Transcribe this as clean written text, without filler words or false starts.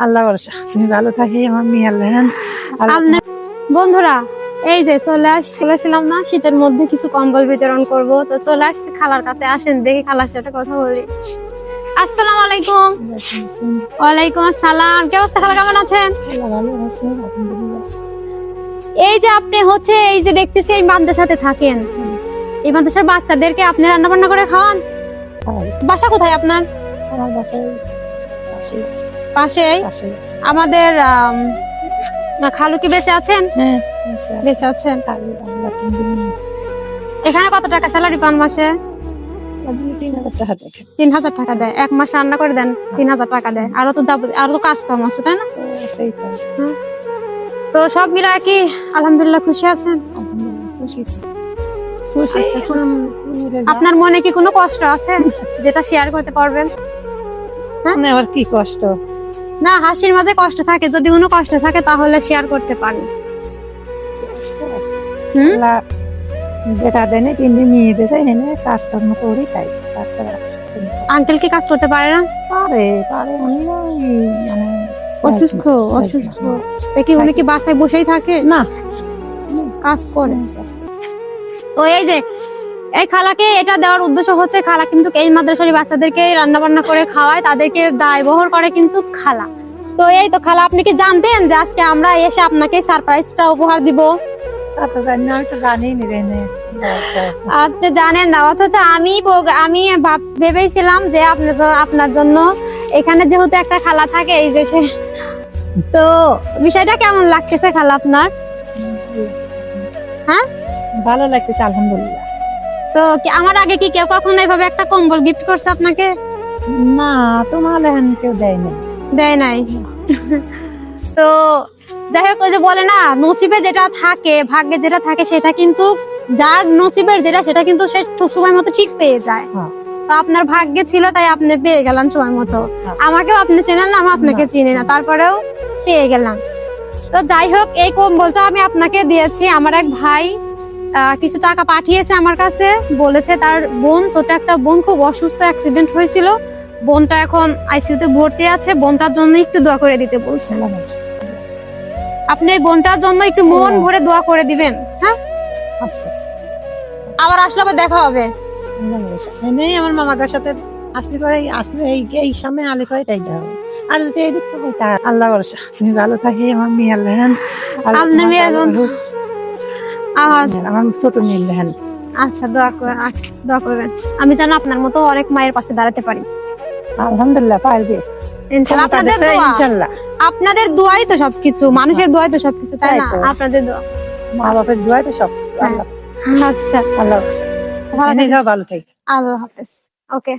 আল্লাহ ভরসা। তুমি ভালো থাকি আমার মেয়ে আল্লাহ। বন্ধুরা এই যে চলেছিলাম না শীতের মধ্যে কিছু কম্বল বিতরণ করব, তো চলে আসছি খালার কাছে। আসেন দেখি খালার সাথে কথা বলি। আসসালামু আলাইকুম। ওয়ালাইকুম আসসালাম। কি অবস্থা খালা, কেমন আছেন? ভালো আছে আলহামদুলিল্লাহ। এই যে আপনি এই যে দেখতেছি এই মাদ্রাসাতে থাকেন, এই মাদ্রাসার বাচ্চাদেরকে আপনি রান্না বান্না করে খাওয়ান? বাসা কোথায় আপনার? আমার বাসায় পাশেই। আমাদের খালু কি বেঁচে আছেন? হ্যাঁ বেঁচে আছেন। এখানে কত টাকা স্যালারি পান মাসে? 3000 টাকা দেয়। এক মাস রান্না করে দেন, 3000 টাকা দেয়। আরো তো কাজকর্ম আছে, তাই না? তো সব মিলা কি আলহামদুলিল্লাহ খুশি আছেন? আপনার মনে কি কোনো কষ্ট আছে যেটা শেয়ার করতে পারবেন? আবার কি কষ্ট? না, হাসির মাঝে কষ্ট থাকে, যদি কোনো কষ্ট থাকে তাহলে শেয়ার করতে পারেন। বেটা দেনে 3 দিন নিয়ে গেছে, এনে কাজকর্ম করি তাই। আঙ্কেল কি কাজ করতে পারে না? পারে মানে অসুস্থ। দেখি উনি কি বাসায় বসেই থাকে? না, কাজ করে। তো এই যে এই খালাকে এটা দেওয়ার উদ্দেশ্য হচ্ছে, খালা কিন্তু এই মাদ্রাসার বাচ্চাদেরকে রান্না বান্না করে খাওয়ায়, তাদেরকে দায়বহর করে কিন্তু খালা। তো এই তো খালা, আপনি কি জানতেন যে আজকে আমরা এসে আপনাকে সারপ্রাইজটা উপহার দিব? আপনি জানেন না, অথচ আমি ভেবেছিলাম যে আপনার জন্য এখানে যেহেতু একটা খালা থাকে, এই যে তো বিষয়টা কেমন লাগতেছে খালা আপনার? হ্যাঁ, ভালো লাগতেছে আলহামদুলিল্লাহ। তো আমার আগে কি কেউ কখনো এইভাবে একটা কম্বল গিফট করছে আপনাকে? না, তোমার কেউ দেয় না। দেয় নাই। তো যাই হোক, ওই যে বলে না, নসিবে যেটা থাকে, ভাগ্যে যেটা থাকে, সেটা কিন্তু যার নসিবের যেটা, সেটা কিন্তু সে সময় মতো ঠিক পেয়ে যায়। তো আপনার ভাগ্যে ছিল তাই আপনি পেয়ে গেলেন সময় মতো। আমাকেও আপনি চেনেন না, আমি আপনাকে চিনি না, তারপরেও পেয়ে গেলাম। তো যাই হোক, এই কম্বলটা আমি আপনাকে দিয়েছি। আমার এক ভাই কিছু টাকা পাঠিয়েছে আমার কাছে, বলেছে তার বোন, ছোট একটা বোন, খুব অসুস্থ, অ্যাক্সিডেন্ট হয়েছিল, বোনটা এখন আইসিইউতে ভর্তি আছে, বোনটার জন্য একটু দোয়া করে দিতে বলছে। আপনি বোনটার জন্য একটু মন ভরে দোয়া করে দিবেন। হ্যাঁ, আবার আসলে আবার দেখা হবে। আমার মামাদের সাথে আসলে এই সামনে আলে করে তাই দাও। আর যদি আল্লাহ ভরসা। তুমি ভালো থাকি আমার মেয়ে আল্লাহ। আপনার মেয়ে আমার ছোট মেয়ে আল্লাহ। আচ্ছা, দোয়া করবেন। আমি যেন আপনার মতো অনেক মায়ের পাশে দাঁড়াতে পারি। আলহামদুলিল্লাহ পারবে ইনশাআল্লাহ। আপনাদের দোয়াই তো সবকিছু, মানুষের দোয়াই তো সবকিছু, তাই না? আপনাদের দোয়া, মা বাবার দোয়াই তো সবকিছু। আচ্ছা, আল্লাহ ভরসা। ভালো থাকি। আল্লাহ হাফেজ। ওকে।